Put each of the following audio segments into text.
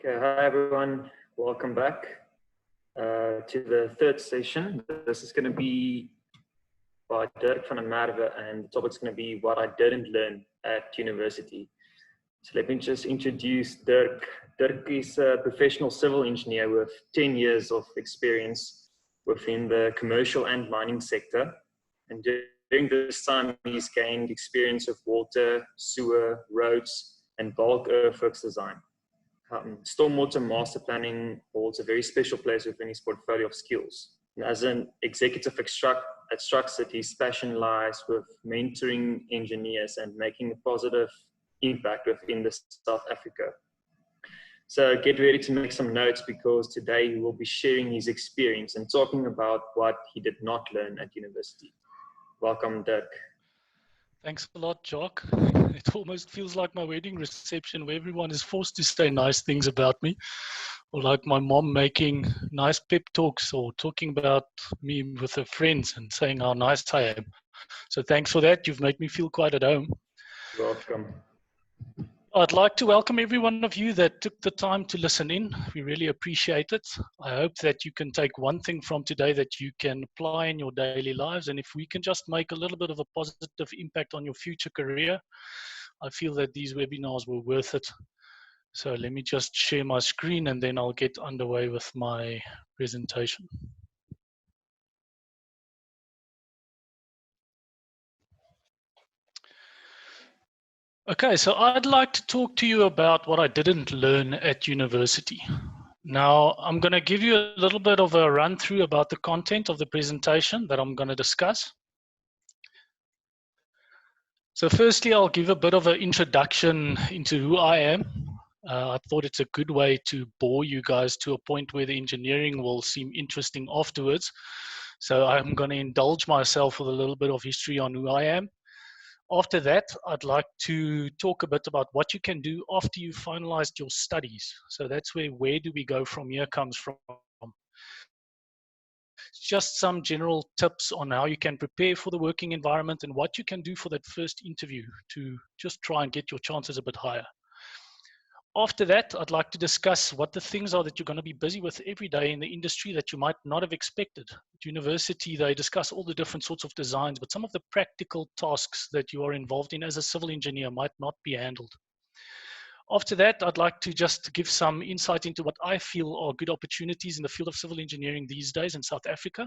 Okay, hi everyone. Welcome back to the third session. This is going to be by Dirk van der Merwe, and the topic's going to be what I didn't learn at university. So let me just introduce Dirk. Dirk is a professional civil engineer with 10 years of experience within the commercial and mining sector. And during this time, he's gained experience of water, sewer, roads, and bulk earthworks design. Stormwater master planning holds a very special place within his portfolio of skills. And as an executive at Structured, his passion lies with mentoring engineers and making a positive impact within South Africa. So get ready to make some notes, because today he will be sharing his experience and talking about what he did not learn at university. Welcome, Dirk. Thanks a lot, Jock. It almost feels like my wedding reception where everyone is forced to say nice things about me, or like my mom making nice pep talks or talking about me with her friends and saying how nice I am. So thanks for that. You've made me feel quite at home. Welcome. I'd like to welcome every one of you that took the time to listen in. We really appreciate it. I hope that you can take one thing from today that you can apply in your daily lives. And if we can just make a little bit of a positive impact on your future career, I feel that these webinars were worth it. So let me just share my screen and then I'll get underway with my presentation. Okay, so I'd like to talk to you about what I didn't learn at university. Now, I'm going to give you a little bit of a run through about the content of the presentation that I'm going to discuss. So firstly, I'll give a bit of an introduction into who I am. I thought it's a good way to bore you guys to a point where the engineering will seem interesting afterwards. So I'm going to indulge myself with a little bit of history on who I am. After that, I'd like to talk a bit about what you can do after you've finalized your studies. So that's where do we go from here comes from. Just some general tips on how you can prepare for the working environment and what you can do for that first interview to just try and get your chances a bit higher. After that, I'd like to discuss what the things are that you're going to be busy with every day in the industry that you might not have expected. At university, they discuss all the different sorts of designs, but some of the practical tasks that you are involved in as a civil engineer might not be handled. After that, I'd like to just give some insight into what I feel are good opportunities in the field of civil engineering these days in South Africa.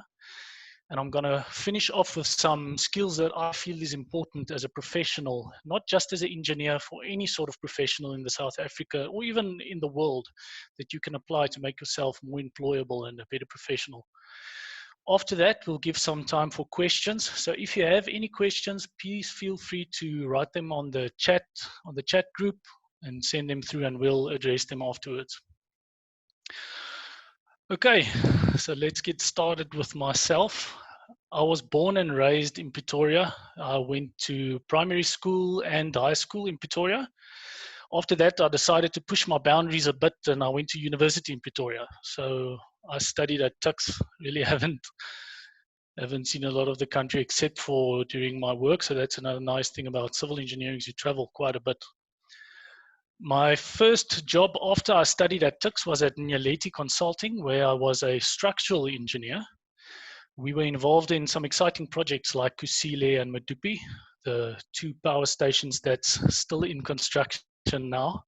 And I'm going to finish off with some skills that I feel is important as a professional, not just as an engineer, for any sort of professional in the South Africa or even in the world, that you can apply to make yourself more employable and a better professional. After that, we'll give some time for questions. So if you have any questions, please feel free to write them on the chat group and send them through, and we'll address them afterwards. Okay, so let's get started with myself. I was born and raised in Pretoria. I went to primary school and high school in Pretoria. After that, I decided to push my boundaries a bit, and I went to university in Pretoria. So I studied at Tuks. Really haven't seen a lot of the country except for during my work. So that's another nice thing about civil engineering, is you travel quite a bit. My first job after I studied at Tuks was at Nyaleti Consulting, where I was a structural engineer. We were involved in some exciting projects like Kusile and Medupi, the two power stations that's still in construction now.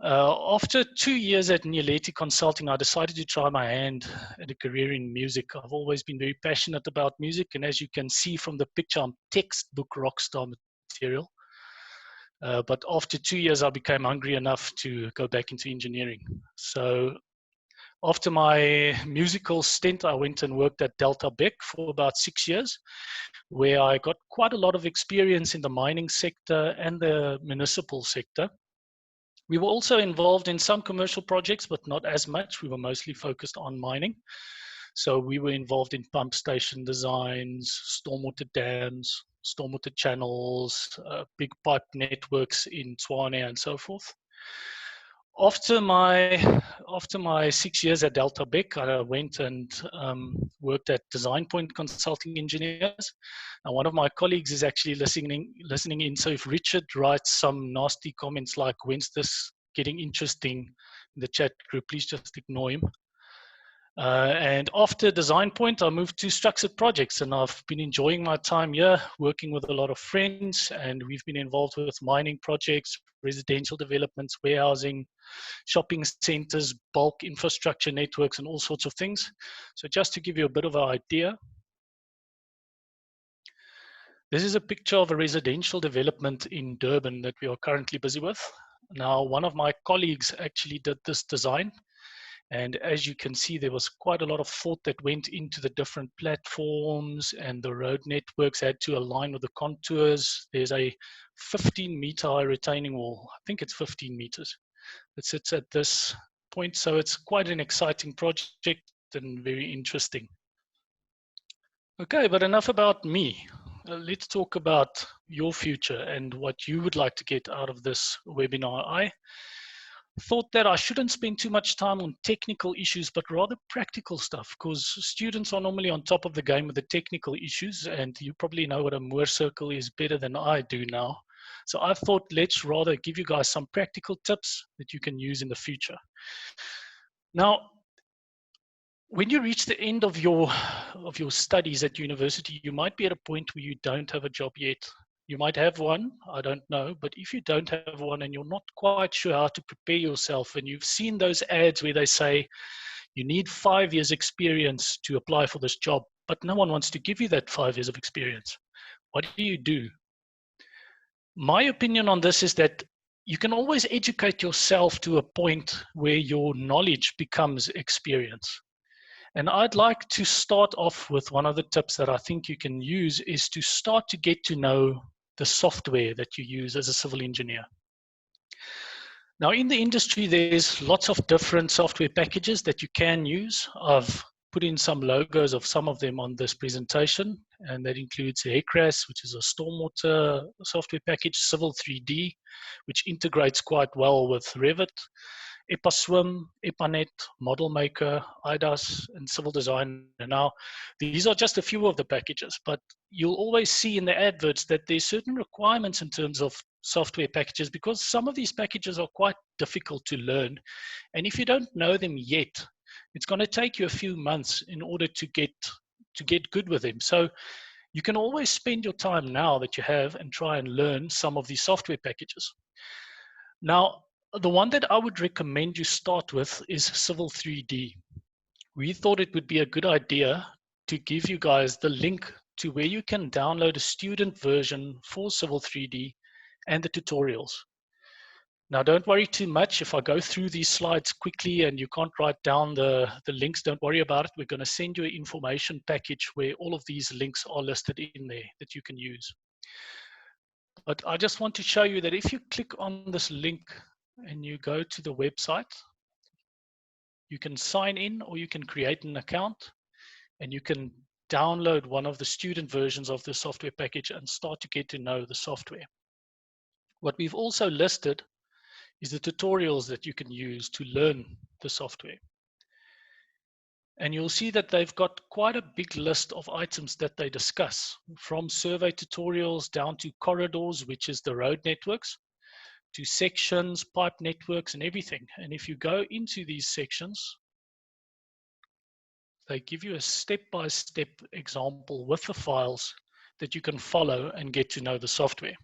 After 2 years at Nyaleti Consulting, I decided to try my hand at a career in music. I've always been very passionate about music, and as you can see from the picture, I'm textbook rockstar material. But after 2 years, I became hungry enough to go back into engineering. So after my musical stint, I went and worked at Delta Beck for about 6 years, where I got quite a lot of experience in the mining sector and the municipal sector. We were also involved in some commercial projects, but not as much. We were mostly focused on mining. So we were involved in pump station designs, stormwater dams, stormwater channels, big pipe networks in Tshwane and so forth. After my 6 years at Delta Beck, I went and worked at Design Point Consulting Engineers. And one of my colleagues is actually listening in. So if Richard writes some nasty comments like, "When's this getting interesting?" the chat group. Please just ignore him. And after Design Point, I moved to Structured Projects, and I've been enjoying my time here, working with a lot of friends, and we've been involved with mining projects, residential developments, warehousing, shopping centers, bulk infrastructure networks, and all sorts of things. So just to give you a bit of an idea, this is a picture of a residential development in Durban that we are currently busy with. Now, one of my colleagues actually did this design. And as you can see, there was quite a lot of thought that went into the different platforms, and the road networks had to align with the contours. There's a 15-meter high retaining wall. I think it's 15 meters. That sits at this point. So it's quite an exciting project and very interesting. Okay, but enough about me. Let's talk about your future and what you would like to get out of this webinar. I thought that I shouldn't spend too much time on technical issues, but rather practical stuff, because students are normally on top of the game with the technical issues, and you probably know what a Moore circle is better than I do now. So I thought, let's rather give you guys some practical tips that you can use in the future. Now, when you reach the end of your studies at university, you might be at a point where you don't have a job yet. You might have one, I don't know, but if you don't have one and you're not quite sure how to prepare yourself, and you've seen those ads where they say you need 5 years experience to apply for this job, but no one wants to give you that 5 years of experience, what do? My opinion on this is that you can always educate yourself to a point where your knowledge becomes experience. And I'd like to start off with one of the tips that I think you can use is to start to get to know the software that you use as a civil engineer. Now, in the industry, there's lots of different software packages that you can use. I've put in some logos of some of them on this presentation, and that includes HECRAS, which is a stormwater software package, Civil 3D, which integrates quite well with Revit, EPASwim, EPANET, Model Maker, IDAS, and Civil Design. And now, these are just a few of the packages, but you'll always see in the adverts that there's certain requirements in terms of software packages, because some of these packages are quite difficult to learn. And if you don't know them yet, it's going to take you a few months in order to get good with them. So you can always spend your time now that you have and try and learn some of these software packages. Now, the one that I would recommend you start with is Civil 3D. We thought it would be a good idea to give you guys the link to where you can download a student version for Civil 3D and the tutorials. Now, don't worry too much if I go through these slides quickly and you can't write down the links. Don't worry about it. We're going to send you an information package where all of these links are listed in there that you can use. But I just want to show you that if you click on this link and you go to the website, you can sign in or you can create an account, and you can download one of the student versions of the software package and start to get to know the software. What we've also listed is the tutorials that you can use to learn the software. And you'll see that they've got quite a big list of items that they discuss, from survey tutorials down to corridors, which is the road networks, to sections, pipe networks, and everything. And if you go into these sections, they give you a step-by-step example with the files that you can follow and get to know the software.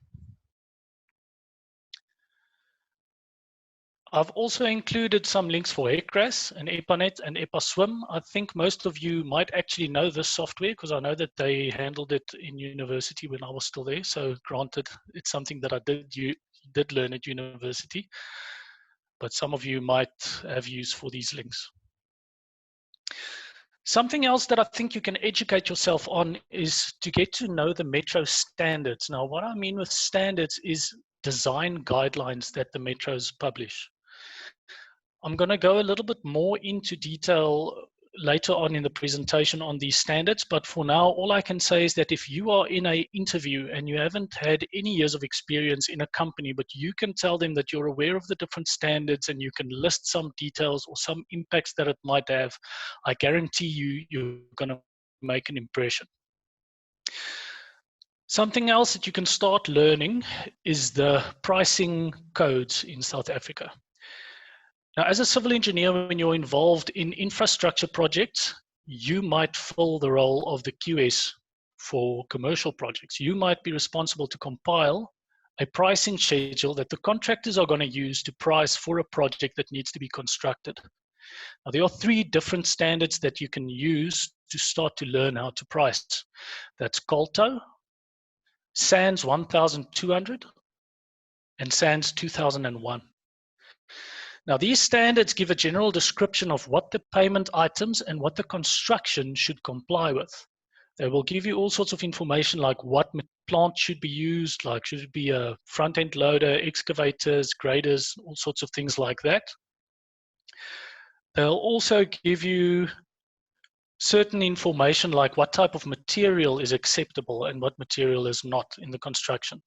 I've also included some links for HECRAS and EPANET and EPASwim. I think most of you might actually know this software because I know that they handled it in university when I was still there. So granted, it's something that I did learn at university, but some of you might have used for these links. Something else that I think you can educate yourself on is to get to know the Metro standards. Now, what I mean with standards is design guidelines that the Metros publish. I'm going to go a little bit more into detail later on in the presentation on these standards, but for now, all I can say is that if you are in an interview and you haven't had any years of experience in a company, but you can tell them that you're aware of the different standards and you can list some details or some impacts that it might have, I guarantee you're going to make an impression. Something else that you can start learning is the pricing codes in South Africa. Now, as a civil engineer, when you're involved in infrastructure projects, you might fill the role of the QS for commercial projects. You might be responsible to compile a pricing schedule that the contractors are going to use to price for a project that needs to be constructed. Now, there are 3 different standards that you can use to start to learn how to price. That's COLTO, SANS 1200, and SANS 2001. Now, these standards give a general description of what the payment items and what the construction should comply with. They will give you all sorts of information like what plant should be used, like should it be a front-end loader, excavators, graders, all sorts of things like that. They'll also give you certain information like what type of material is acceptable and what material is not in the construction.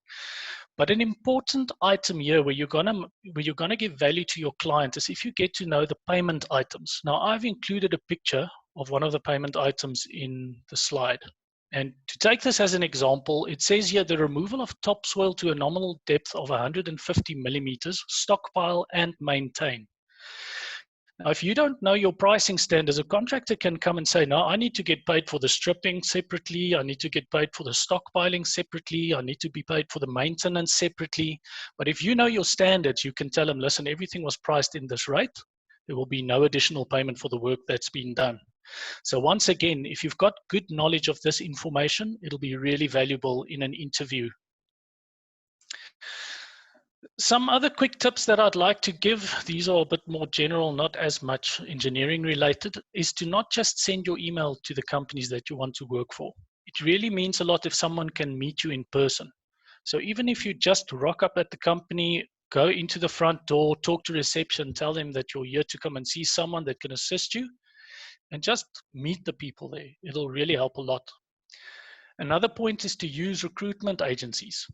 But an important item here where you're gonna give value to your client is if you get to know the payment items. Now, I've included a picture of one of the payment items in the slide. And to take this as an example, it says here the removal of topsoil to a nominal depth of 150 millimeters, stockpile and maintain. Now, if you don't know your pricing standards, a contractor can come and say, no, I need to get paid for the stripping separately. I need to get paid for the stockpiling separately. I need to be paid for the maintenance separately. But if you know your standards, you can tell them, listen, everything was priced in this rate. There will be no additional payment for the work that's been done. So once again, if you've got good knowledge of this information, it'll be really valuable in an interview. Some other quick tips that I'd like to give, these are a bit more general, not as much engineering related, is to not just send your email to the companies that you want to work for. It really means a lot if someone can meet you in person. So even if you just rock up at the company, go into the front door, talk to reception, tell them that you're here to come and see someone that can assist you, and just meet the people there. It'll really help a lot. Another point is to use recruitment agencies.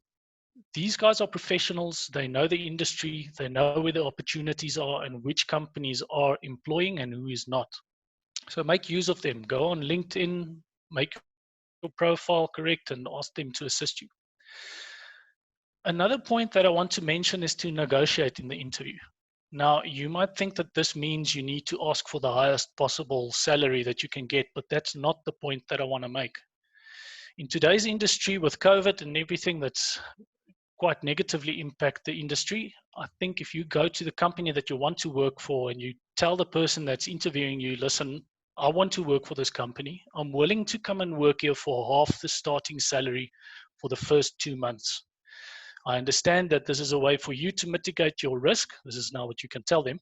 These guys are professionals. They know the industry. They know where the opportunities are and which companies are employing and who is not. So make use of them. Go on LinkedIn, make your profile correct and ask them to assist you. Another point that I want to mention is to negotiate in the interview. Now, you might think that this means you need to ask for the highest possible salary that you can get, but that's not the point that I want to make. In today's industry with COVID and everything that's quite negatively impact the industry, I think if you go to the company that you want to work for and you tell the person that's interviewing you, listen, I want to work for this company. I'm willing to come and work here for half the starting salary for the first 2 months. I understand that this is a way for you to mitigate your risk. This is now what you can tell them.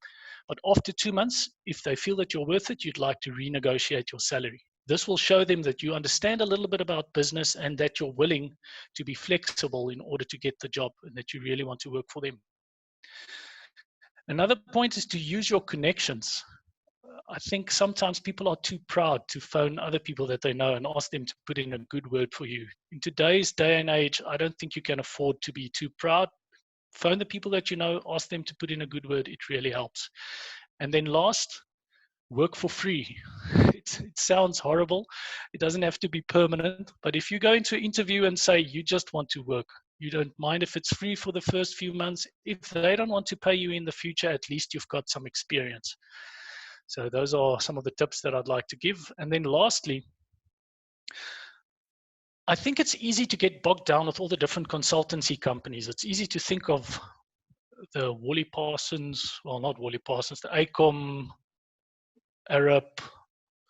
But after 2 months, if they feel that you're worth it, you'd like to renegotiate your salary. This will show them that you understand a little bit about business and that you're willing to be flexible in order to get the job and that you really want to work for them. Another point is to use your connections. I think sometimes people are too proud to phone other people that they know and ask them to put in a good word for you. In today's day and age, I don't think you can afford to be too proud. Phone the people that you know, ask them to put in a good word. It really helps. And then last, work for free. It sounds horrible. It doesn't have to be permanent. But if you go into an interview and say you just want to work, you don't mind if it's free for the first few months. If they don't want to pay you in the future, at least you've got some experience. So those are some of the tips that I'd like to give. And then lastly, I think it's easy to get bogged down with all the different consultancy companies. It's easy to think of the Wally Parsons, well, not Wally Parsons, the AECOM, Arup,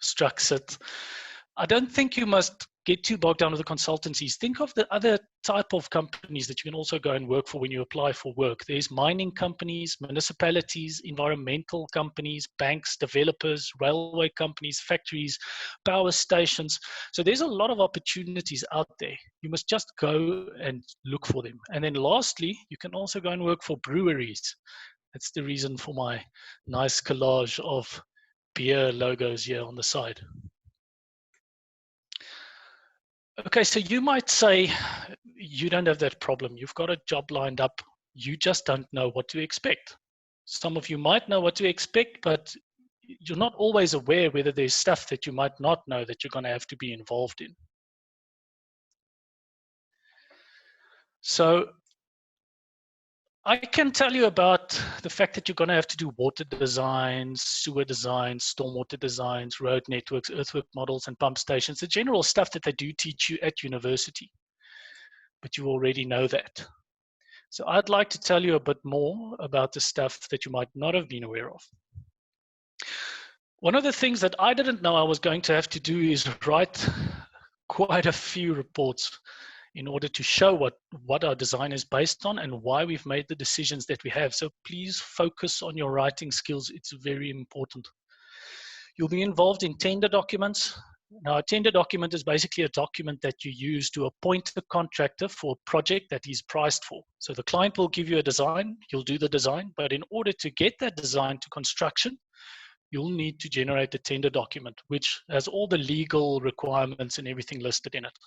Struxit. I don't think you must get too bogged down with the consultancies. Think of the other type of companies that you can also go and work for when you apply for work. There's mining companies, municipalities, environmental companies, banks, developers, railway companies, factories, power stations. So there's a lot of opportunities out there. You must just go and look for them. And then lastly, you can also go and work for breweries. That's the reason for my nice collage of beer logos here on the side. Okay, so you might say you don't have that problem. You've got a job lined up. You just don't know what to expect. Some of you might know what to expect, but you're not always aware whether there's stuff that you might not know that you're going to have to be involved in. So I can tell you about the fact that you're going to have to do water designs, sewer designs, stormwater designs, road networks, earthwork models, and pump stations, the general stuff that they do teach you at university. But you already know that. So I'd like to tell you a bit more about the stuff that you might not have been aware of. One of the things that I didn't know I was going to have to do is write quite a few reports in order to show what our design is based on and why we've made the decisions that we have. So please focus on your writing skills. It's very important. You'll be involved in tender documents. Now, a tender document is basically a document that you use to appoint a contractor for a project that he's priced for. So the client will give you a design, you'll do the design, but in order to get that design to construction, you'll need to generate a tender document, which has all the legal requirements and everything listed in it.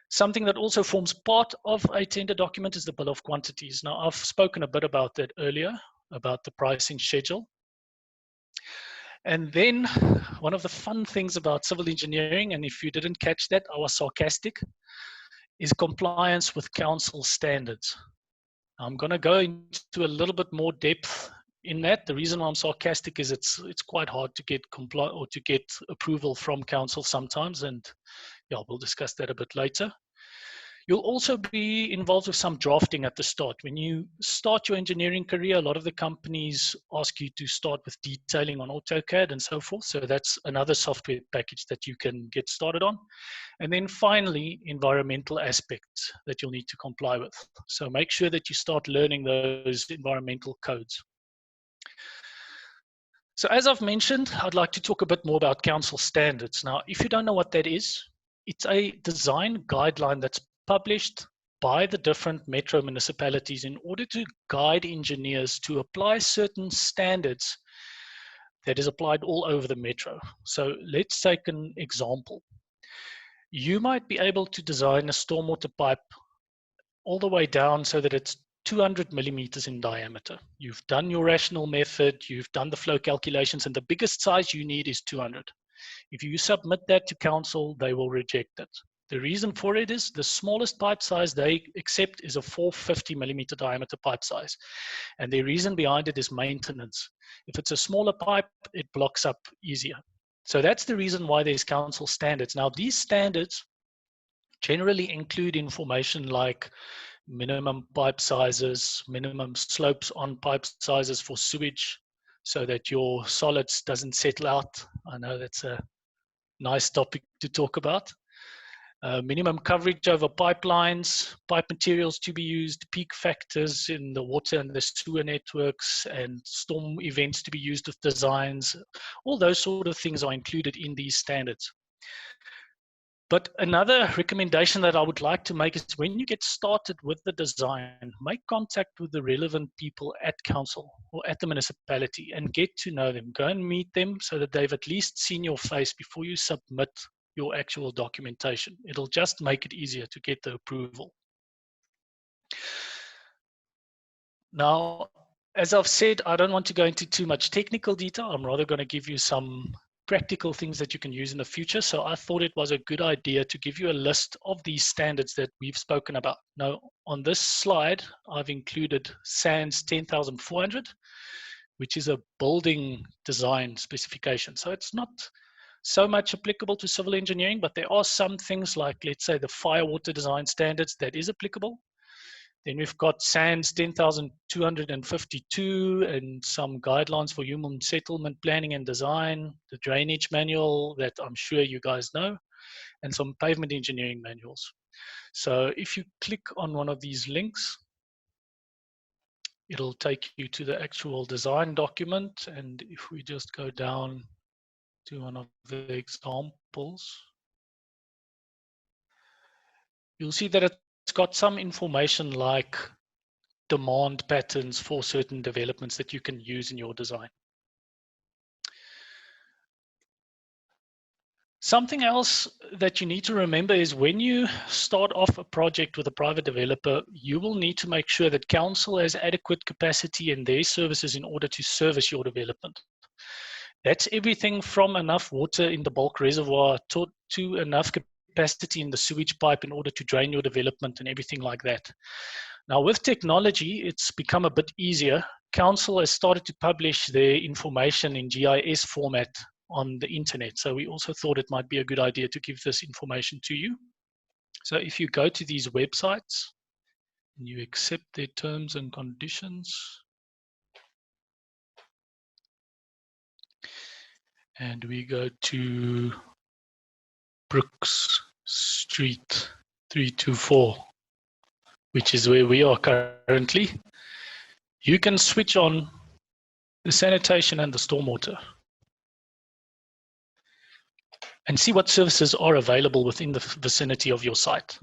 Something that also forms part of a tender document is the bill of quantities. Now, I've spoken a bit about that earlier, about the pricing schedule. And then one of the fun things about civil engineering, and if you didn't catch that, I was sarcastic, is compliance with council standards. I'm going to go into a little bit more depth in that. The reason why I'm sarcastic is it's quite hard to get approval from council sometimes, and yeah, we'll discuss that a bit later. You'll also be involved with some drafting at the start. When you start your engineering career, a lot of the companies ask you to start with detailing on AutoCAD and so forth. So that's another software package that you can get started on. And then finally, environmental aspects that you'll need to comply with. So make sure that you start learning those environmental codes. So as I've mentioned, I'd like to talk a bit more about council standards. Now, if you don't know what that is, it's a design guideline that's published by the different metro municipalities in order to guide engineers to apply certain standards that is applied all over the metro. So let's take an example. You might be able to design a stormwater pipe all the way down so that it's 200 millimeters in diameter. You've done your rational method, you've done the flow calculations, and the biggest size you need is 200. If you submit that to council, they will reject it. The reason for it is the smallest pipe size they accept is a 450 millimeter diameter pipe size. And the reason behind it is maintenance. If it's a smaller pipe, it blocks up easier. So that's the reason why there's council standards. Now, these standards generally include information like minimum pipe sizes, minimum slopes on pipe sizes for sewage, so that your solids doesn't settle out. I know that's a nice topic to talk about. Minimum coverage over pipelines, pipe materials to be used, peak factors in the water and the sewer networks, and storm events to be used with designs. All those sort of things are included in these standards. But another recommendation that I would like to make is when you get started with the design, make contact with the relevant people at council or at the municipality and get to know them. Go and meet them so that they've at least seen your face before you submit your actual documentation. It'll just make it easier to get the approval. Now, as I've said, I don't want to go into too much technical detail. I'm rather going to give you some practical things that you can use in the future. So I thought it was a good idea to give you a list of these standards that we've spoken about. Now, on this slide, I've included SANS 10400, which is a building design specification. So it's not so much applicable to civil engineering, but there are some things like, let's say, the fire water design standards that is applicable. Then we've got SANS 10252 and some guidelines for human settlement planning and design, the drainage manual that I'm sure you guys know, and some pavement engineering manuals. So if you click on one of these links, it'll take you to the actual design document. And if we just go down to one of the examples, you'll see that it's got some information like demand patterns for certain developments that you can use in your design. Something else that you need to remember is when you start off a project with a private developer, you will need to make sure that council has adequate capacity in their services in order to service your development. That's everything from enough water in the bulk reservoir to enough capacity in the sewage pipe in order to drain your development and everything like that. Now, with technology, it's become a bit easier. Council has started to publish their information in GIS format on the internet. So we also thought it might be a good idea to give this information to you. So if you go to these websites and you accept their terms and conditions, and we go to Brooks Street 324, which is where we are currently, you can switch on the sanitation and the stormwater and see what services are available within the vicinity of your site.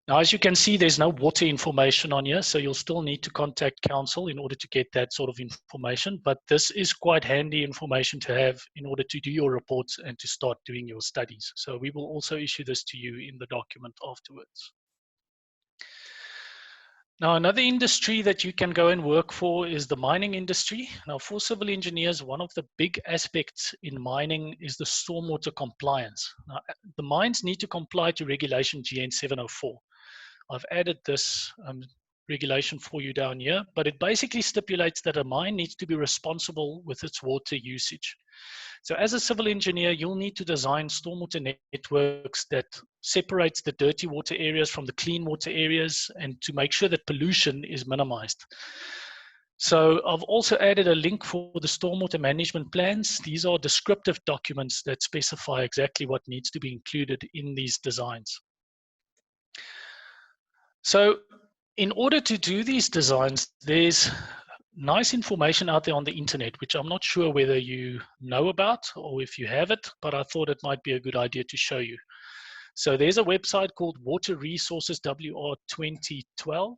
Now, as you can see, there's no water information on here, so you'll still need to contact council in order to get that sort of information, but this is quite handy information to have in order to do your reports and to start doing your studies. So we will also issue this to you in the document afterwards. Now, another industry that you can go and work for is the mining industry. Now, for civil engineers, one of the big aspects in mining is the stormwater compliance. Now, the mines need to comply to regulation GN 704. I've added this regulation for you down here, but it basically stipulates that a mine needs to be responsible with its water usage. So as a civil engineer, you'll need to design stormwater networks that separates the dirty water areas from the clean water areas and to make sure that pollution is minimized. So I've also added a link for the stormwater management plans. These are descriptive documents that specify exactly what needs to be included in these designs. So in order to do these designs, there's nice information out there on the internet, which I'm not sure whether you know about or if you have it, but I thought it might be a good idea to show you. So there's a website called Water Resources WR 2012.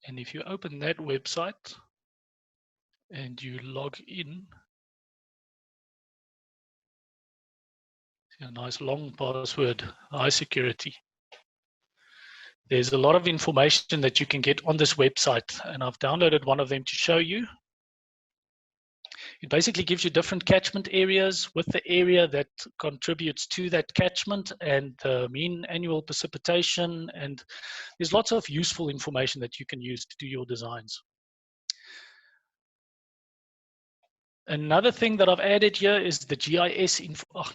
And if you open that website and you log in, see a nice long password, high security. There's a lot of information that you can get on this website, and I've downloaded one of them to show you. It basically gives you different catchment areas with the area that contributes to that catchment and the mean annual precipitation, and there's lots of useful information that you can use to do your designs. Another thing that I've added here is the GIS,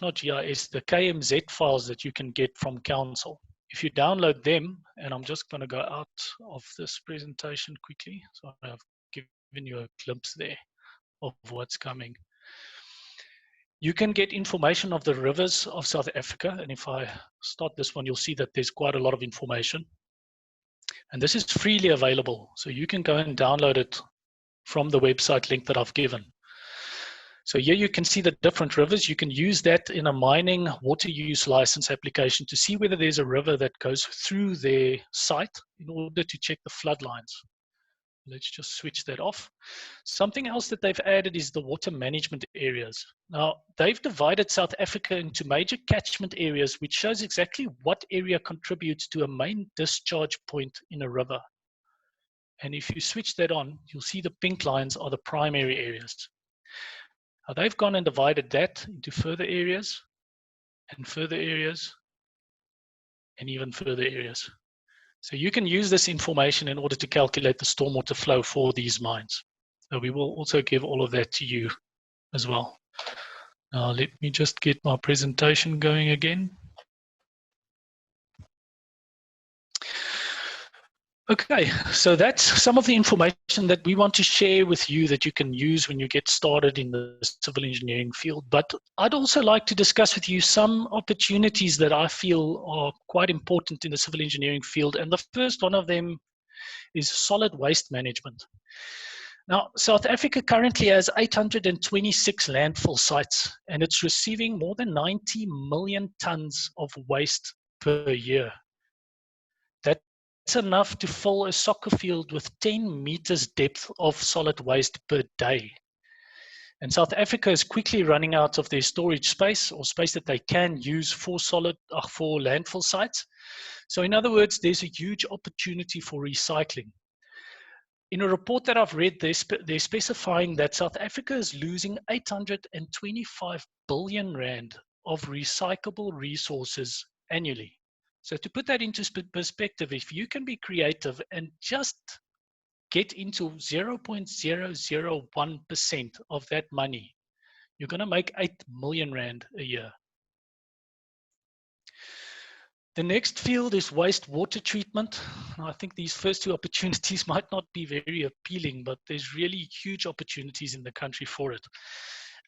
not GIS, the KMZ files that you can get from council. If you download them, and I'm just going to go out of this presentation quickly, so I've given you a glimpse there of what's coming. You can get information of the rivers of South Africa, and if I start this one, you'll see that there's quite a lot of information. And this is freely available, so you can go and download it from the website link that I've given. So here you can see the different rivers. You can use that in a mining water use license application to see whether there's a river that goes through their site in order to check the flood lines. Let's just switch that off. Something else that they've added is the water management areas. Now, they've divided South Africa into major catchment areas, which shows exactly what area contributes to a main discharge point in a river. And if you switch that on, you'll see the pink lines are the primary areas. Now, they've gone and divided that into further areas and further areas and even further areas. So you can use this information in order to calculate the stormwater flow for these mines. So we will also give all of that to you as well. Now let me just get my presentation going again. Okay, so that's some of the information that we want to share with you that you can use when you get started in the civil engineering field. But I'd also like to discuss with you some opportunities that I feel are quite important in the civil engineering field. And the first one of them is solid waste management. Now, South Africa currently has 826 landfill sites, and it's receiving more than 90 million tons of waste per year. That's enough to fill a soccer field with 10 meters depth of solid waste per day. And South Africa is quickly running out of their storage space or space that they can use for landfill sites. So in other words, there's a huge opportunity for recycling. In a report that I've read, they're specifying that South Africa is losing 825 billion rand of recyclable resources annually. So to put that into perspective, if you can be creative and just get into 0.001% of that money, you're going to make 8 million Rand a year. The next field is wastewater treatment. I think these first two opportunities might not be very appealing, but there's really huge opportunities in the country for it.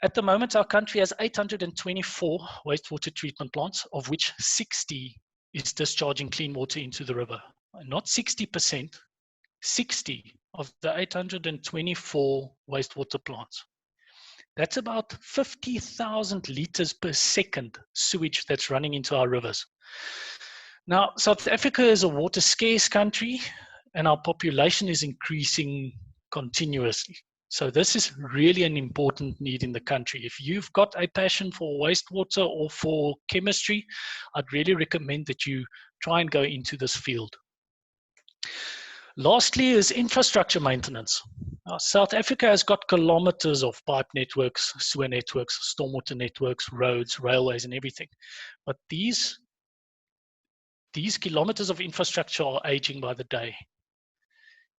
At the moment, our country has 824 wastewater treatment plants, of which 60 is discharging clean water into the river. Not 60%, 60 of the 824 wastewater plants. That's about 50,000 liters per second sewage that's running into our rivers. Now, South Africa is a water scarce country and our population is increasing continuously. So this is really an important need in the country. If you've got a passion for wastewater or for chemistry, I'd really recommend that you try and go into this field. Lastly is infrastructure maintenance. South Africa has got kilometers of pipe networks, sewer networks, stormwater networks, roads, railways, and everything. But these kilometers of infrastructure are aging by the day.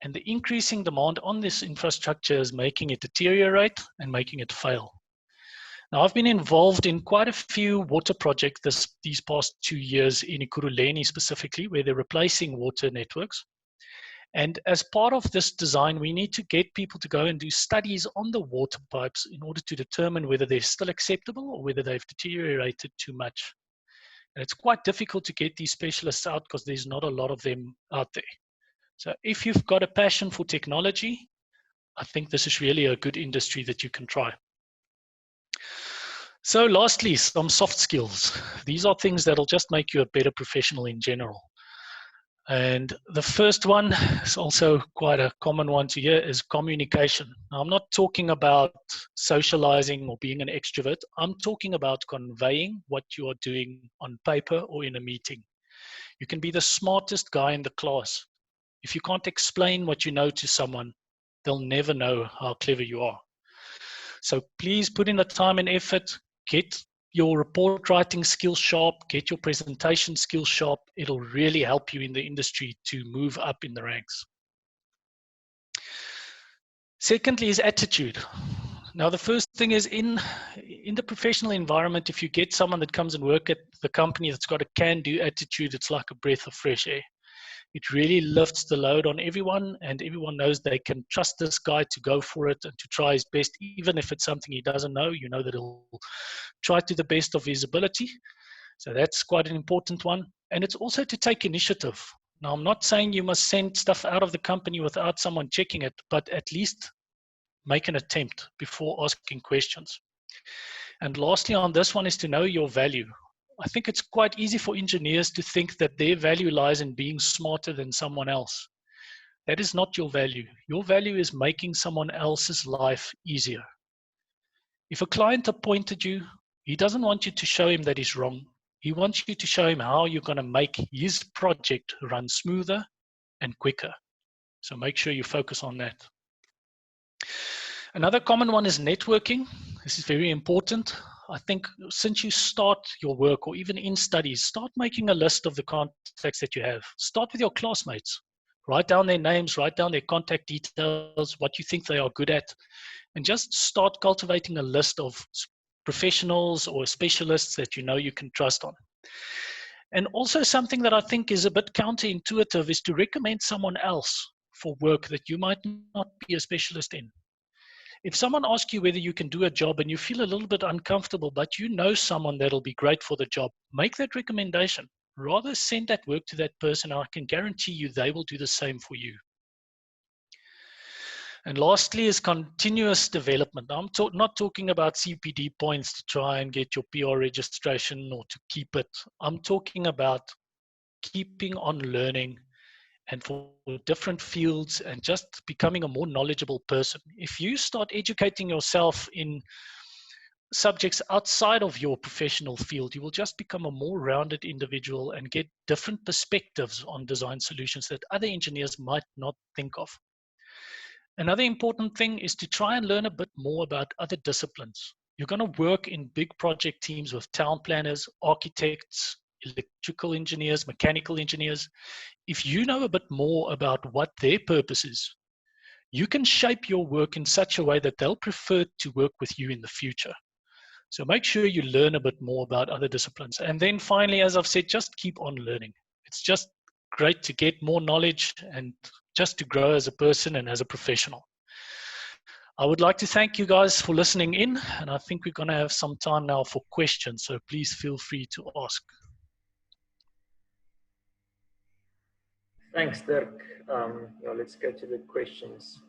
And the increasing demand on this infrastructure is making it deteriorate and making it fail. Now, I've been involved in quite a few water projects these past 2 years in Ekurhuleni specifically, where they're replacing water networks. And as part of this design, we need to get people to go and do studies on the water pipes in order to determine whether they're still acceptable or whether they've deteriorated too much. And it's quite difficult to get these specialists out because there's not a lot of them out there. So if you've got a passion for technology, I think this is really a good industry that you can try. So lastly, some soft skills. These are things that'll just make you a better professional in general. And the first one is also quite a common one to hear is communication. Now, I'm not talking about socializing or being an extrovert. I'm talking about conveying what you are doing on paper or in a meeting. You can be the smartest guy in the class. If you can't explain what you know to someone, they'll never know how clever you are. So please put in the time and effort, get your report writing skills sharp, get your presentation skills sharp. It'll really help you in the industry to move up in the ranks. Secondly is attitude. Now, the first thing is in the professional environment, if you get someone that comes and work at the company that's got a can-do attitude, it's like a breath of fresh air. It really lifts the load on everyone, and everyone knows they can trust this guy to go for it and to try his best, even if it's something he doesn't know. You know that he'll try to the best of his ability. So that's quite an important one. And it's also to take initiative. Now, I'm not saying you must send stuff out of the company without someone checking it, but at least make an attempt before asking questions. And lastly on this one is to know your value. I think it's quite easy for engineers to think that their value lies in being smarter than someone else. That is not your value. Your value is making someone else's life easier. If a client appointed you, he doesn't want you to show him that he's wrong. He wants you to show him how you're going to make his project run smoother and quicker. So make sure you focus on that. Another common one is networking. This is very important. I think since you start your work or even in studies, start making a list of the contacts that you have. Start with your classmates. Write down their names, write down their contact details, what you think they are good at, and just start cultivating a list of professionals or specialists that you know you can trust on. And also something that I think is a bit counterintuitive is to recommend someone else for work that you might not be a specialist in. If someone asks you whether you can do a job and you feel a little bit uncomfortable, but you know someone that'll be great for the job, make that recommendation. Rather send that work to that person. I can guarantee you they will do the same for you. And lastly is continuous development. I'm not talking about CPD points to try and get your PR registration or to keep it. I'm talking about keeping on learning and for different fields and just becoming a more knowledgeable person. If you start educating yourself in subjects outside of your professional field, you will just become a more rounded individual and get different perspectives on design solutions that other engineers might not think of. Another important thing is to try and learn a bit more about other disciplines. You're going to work in big project teams with town planners, architects, electrical engineers, mechanical engineers. If you know a bit more about what their purpose is, you can shape your work in such a way that they'll prefer to work with you in the future. So make sure you learn a bit more about other disciplines. And then finally, as I've said, just keep on learning. It's just great to get more knowledge and just to grow as a person and as a professional. I would like to thank you guys for listening in, and I think we're going to have some time now for questions, so please feel free to ask. Thanks, Dirk. Let's go to the questions.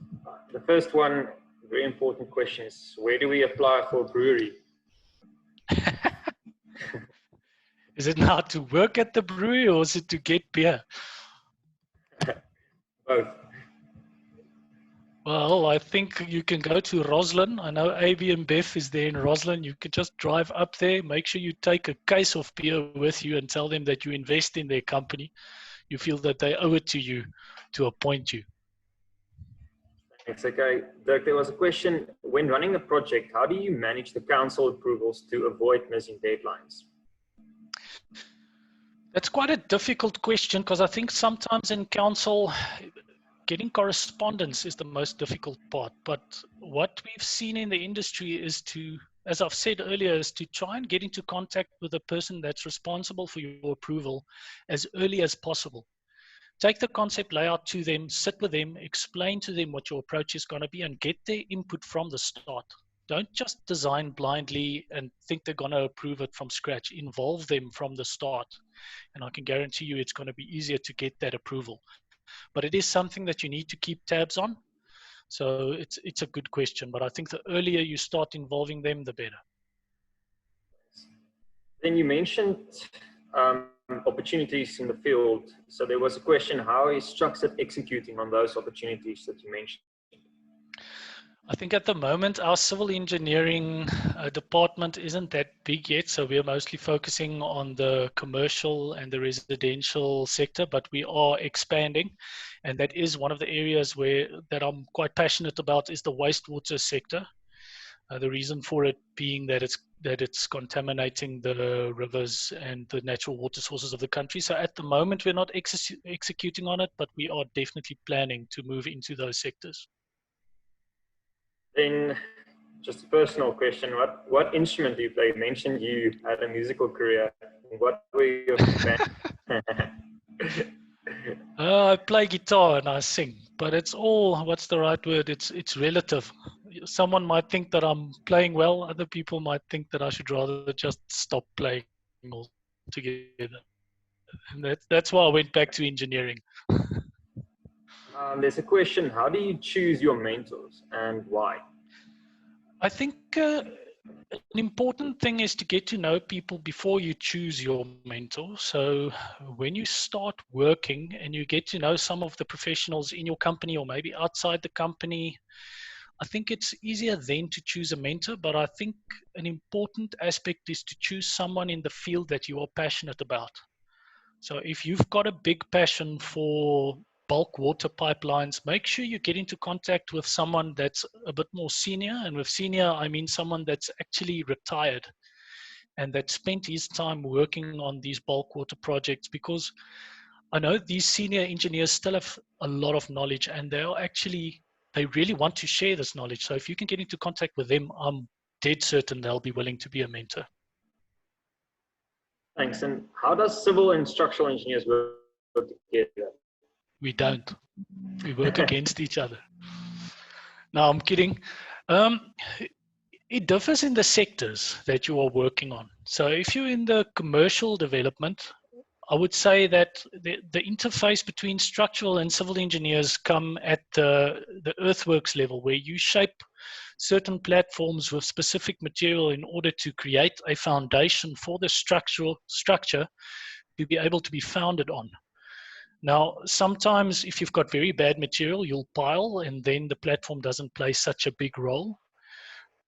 The first one, very important question is, where do we apply for a brewery? Is it now to work at the brewery or is it to get beer? Both. Well, I think you can go to Roslyn. I know AB InBev is there in Roslyn. You could just drive up there, make sure you take a case of beer with you and tell them that you invest in their company. You feel that they owe it to you to appoint you. It's okay. Dirk, there was a question, when running a project, how do you manage the council approvals to avoid missing deadlines? That's quite a difficult question because I think sometimes in council, getting correspondence is the most difficult part. But what we've seen in the industry is to, as I've said earlier, is to try and get into contact with the person that's responsible for your approval as early as possible. Take the concept layout to them, sit with them, explain to them what your approach is going to be and get their input from the start. Don't just design blindly and think they're going to approve it from scratch. Involve them from the start. And I can guarantee you it's going to be easier to get that approval. But it is something that you need to keep tabs on. So it's a good question, but I think the earlier you start involving them, the better. Then you mentioned opportunities in the field. So there was a question, how is Structured executing on those opportunities that you mentioned? I think at the moment our civil engineering department isn't that big yet, so we're mostly focusing on the commercial and the residential sector, but we are expanding, and that is one of the areas that I'm quite passionate about is the wastewater sector. The reason for it being that it's contaminating the rivers and the natural water sources of the country. So at the moment we're not executing on it, but we are definitely planning to move into those sectors. Then, just a personal question, what instrument do you play? You mentioned you had a musical career. What were your bands? I play guitar and I sing, but it's all, what's the right word? It's relative. Someone might think that I'm playing well. Other people might think that I should rather just stop playing altogether. And that's why I went back to engineering. There's a question, how do you choose your mentors and why? I think an important thing is to get to know people before you choose your mentor. So when you start working and you get to know some of the professionals in your company or maybe outside the company, I think it's easier then to choose a mentor. But I think an important aspect is to choose someone in the field that you are passionate about. So if you've got a big passion for bulk water pipelines, make sure you get into contact with someone that's a bit more senior. And with senior, I mean someone that's actually retired and that spent his time working on these bulk water projects, because I know these senior engineers still have a lot of knowledge and they really want to share this knowledge. So if you can get into contact with them, I'm dead certain they'll be willing to be a mentor. Thanks. And how does civil and structural engineers work together? We don't. We work against each other. No, I'm kidding. It differs in the sectors that you are working on. So if you're in the commercial development, I would say that the interface between structural and civil engineers come at the earthworks level, where you shape certain platforms with specific material in order to create a foundation for the structure to be able to be founded on. Now, sometimes if you've got very bad material, you'll pile and then the platform doesn't play such a big role.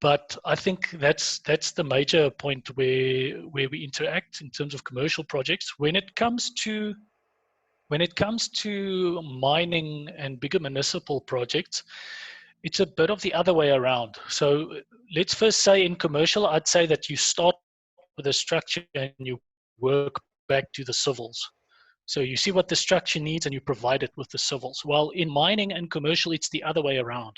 But I think that's the major point where we interact in terms of commercial projects. When it comes to mining and bigger municipal projects, it's a bit of the other way around. So let's first say in commercial, I'd say that you start with a structure and you work back to the civils. So you see what the structure needs and you provide it with the civils. While in mining and commercial, it's the other way around.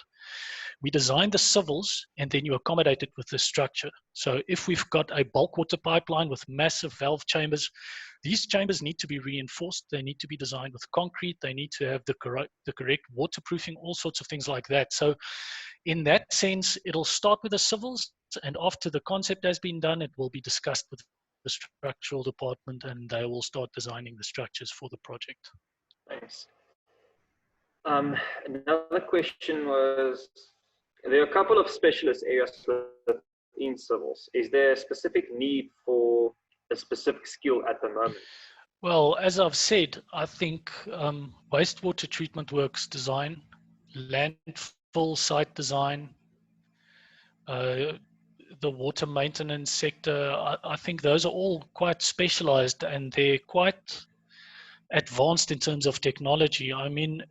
We design the civils and then you accommodate it with the structure. So if we've got a bulk water pipeline with massive valve chambers, these chambers need to be reinforced. They need to be designed with concrete. They need to have the correct waterproofing, all sorts of things like that. So in that sense, it'll start with the civils, and after the concept has been done, it will be discussed with the structural department and they will start designing the structures for the project. Thanks. Another question was, there are a couple of specialist areas in civils. Is there a specific need for a specific skill at the moment? Well, as I've said, I think wastewater treatment works design, landfill site design, the water maintenance sector, I think those are all quite specialized and they're quite advanced in terms of technology. I mean,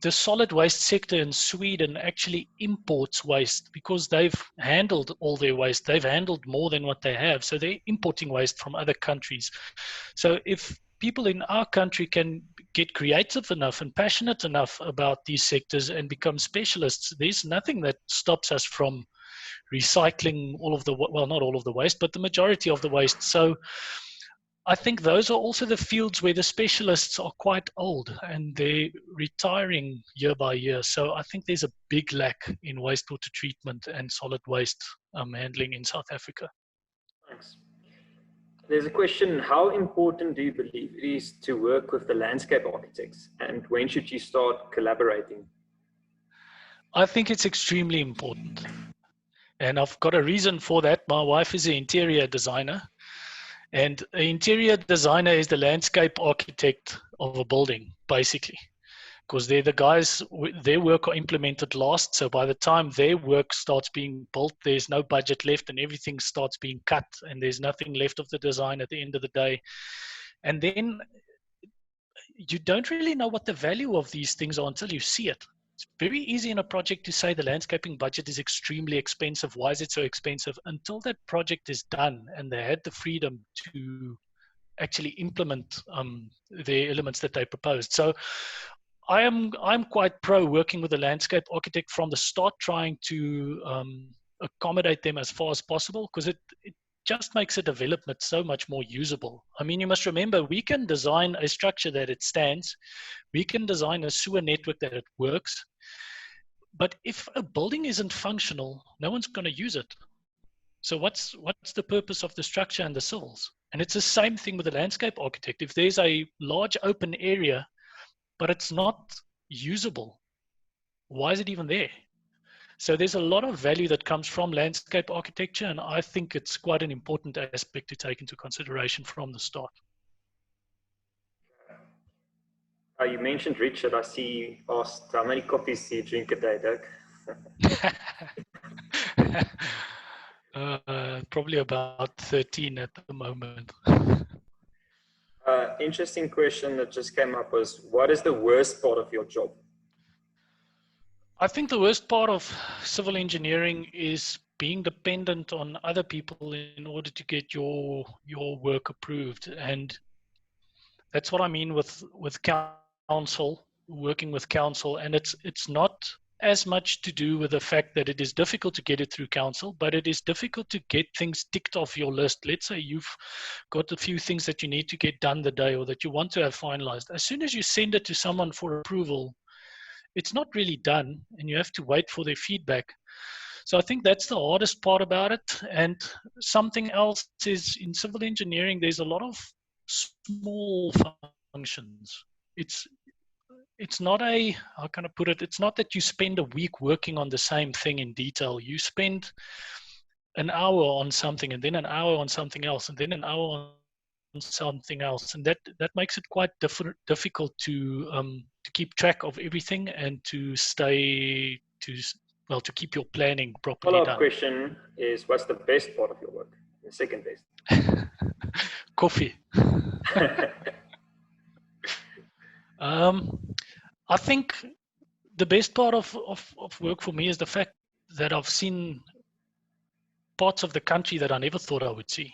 the solid waste sector in Sweden actually imports waste because they've handled all their waste. They've handled more than what they have. So they're importing waste from other countries. So if people in our country can get creative enough and passionate enough about these sectors and become specialists, there's nothing that stops us from recycling all of the, well, not all of the waste, but the majority of the waste. So I think those are also the fields where the specialists are quite old and they're retiring year by year. So I think there's a big lack in wastewater treatment and solid waste handling in South Africa. Thanks. There's a question, how important do you believe it is to work with the landscape architects, and when should you start collaborating? I think it's extremely important. And I've got a reason for that. My wife is an interior designer. And an interior designer is the landscape architect of a building, basically, because they're the guys, their work are implemented last. So by the time their work starts being built, there's no budget left and everything starts being cut and there's nothing left of the design at the end of the day. And then you don't really know what the value of these things are until you see it. It's very easy in a project to say the landscaping budget is extremely expensive. Why is it so expensive? Until that project is done and they had the freedom to actually implement the elements that they proposed. So I'm quite pro working with a landscape architect from the start, trying to accommodate them as far as possible, because it just makes a development so much more usable. I mean, you must remember, we can design a structure that it stands. We can design a sewer network that it works. But if a building isn't functional, no one's going to use it. So what's the purpose of the structure and the civils? And it's the same thing with the landscape architect. If there's a large open area, but it's not usable, why is it even there? So there's a lot of value that comes from landscape architecture, and I think it's quite an important aspect to take into consideration from the start. You mentioned Richard. I see asked, how many coffees do you drink a day, Dirk? Probably about 13 at the moment. Interesting question that just came up was, what is the worst part of your job? I think the worst part of civil engineering is being dependent on other people in order to get your work approved. And that's what I mean with council, working with council. And it's not as much to do with the fact that it is difficult to get it through council, but it is difficult to get things ticked off your list. Let's say you've got a few things that you need to get done the day or that you want to have finalized. As soon as you send it to someone for approval, it's not really done and you have to wait for their feedback. So I think that's the hardest part about it. And something else is, in civil engineering, there's a lot of small functions. It's not a, how can I put it? It's not that you spend a week working on the same thing in detail. You spend an hour on something and then an hour on something else and then an hour on something else. And that makes it quite difficult to keep track of everything and to keep your planning properly done. Follow-up question is, what's the best part of your work? The second best? Coffee. I think the best part of work for me is the fact that I've seen parts of the country that I never thought I would see.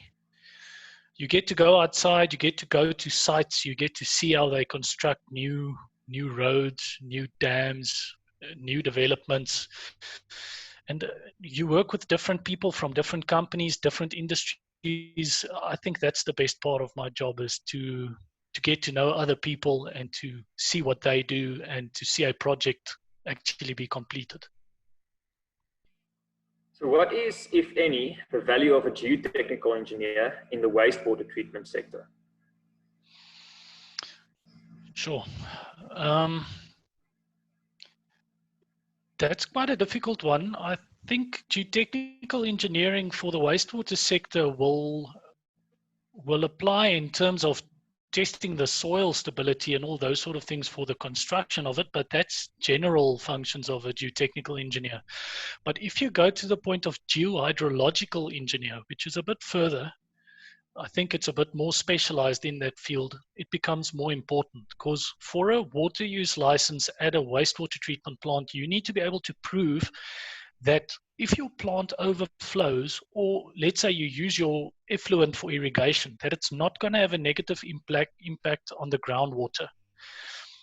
you get to go outside, you get to go to sites, you get to see how they construct new roads, new dams, new developments. And you work with different people from different companies, different industries. I think that's the best part of my job, is to get to know other people and to see what they do and to see a project actually be completed. So what is, if any, the value of a geotechnical engineer in the wastewater treatment sector? Sure. That's quite a difficult one. I think geotechnical engineering for the wastewater sector will apply in terms of testing the soil stability and all those sort of things for the construction of it, but that's general functions of a geotechnical engineer. But if you go to the point of geohydrological engineer, which is a bit further, I think it's a bit more specialized in that field. It becomes more important because for a water use license at a wastewater treatment plant, you need to be able to prove that if your plant overflows, or let's say you use your effluent for irrigation, that it's not going to have a negative impact on the groundwater.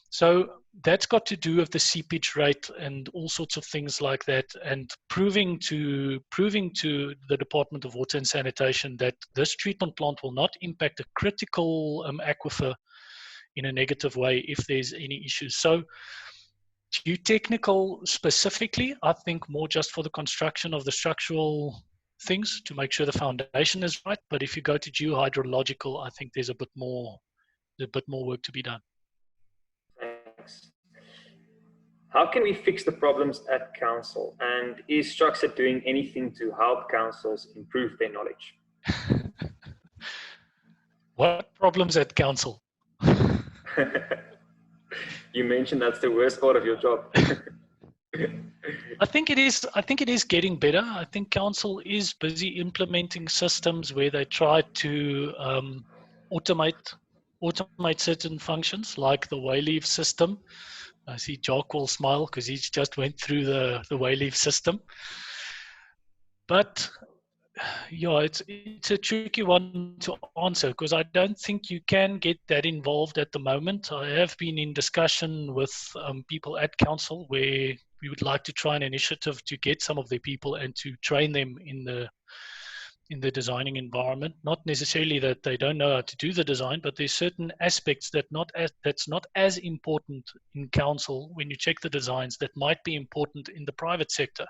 So that's got to do with the seepage rate and all sorts of things like that, and proving to the Department of Water and Sanitation that this treatment plant will not impact a critical aquifer in a negative way if there's any issues. So geotechnical specifically, I think more just for the construction of the structural things to make sure the foundation is right. But if you go to geohydrological, I think there's a bit more work to be done. Thanks. How can we fix the problems at council? And is Structure doing anything to help councils improve their knowledge? What problems at council? You mentioned that's the worst part of your job. I think it is getting better. I think council is busy implementing systems where they try to automate certain functions, like the Wayleave system. I see Jock will smile because he just went through the Wayleave system. But yeah, it's a tricky one to answer because I don't think you can get that involved at the moment. I have been in discussion with people at council where we would like to try an initiative to get some of their people and to train them in the designing environment. Not necessarily that they don't know how to do the design, but there's certain aspects that's not as important in council when you check the designs that might be important in the private sector.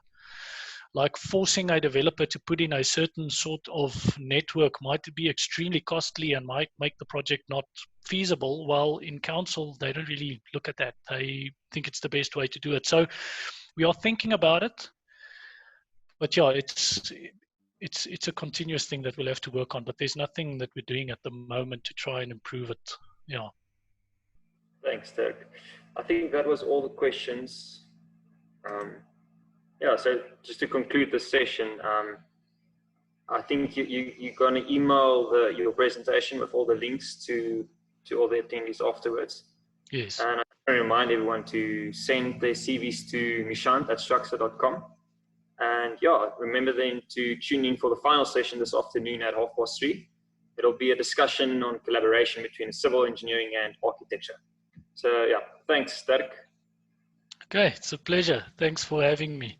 Like forcing a developer to put in a certain sort of network might be extremely costly and might make the project not feasible, while in council, they don't really look at that. They think it's the best way to do it. So we are thinking about it, but yeah, it's a continuous thing that we'll have to work on, but there's nothing that we're doing at the moment to try and improve it. Yeah. Thanks, Dirk. I think that was all the questions. Yeah, so just to conclude the session, I think you're going to email your presentation with all the links to all the attendees afterwards. Yes. And I want to remind everyone to send their CVs to nishant@structure.com. And yeah, remember then to tune in for the final session this afternoon at 3:30. It'll be a discussion on collaboration between civil engineering and architecture. So yeah, thanks, Dirk. Okay, it's a pleasure. Thanks for having me.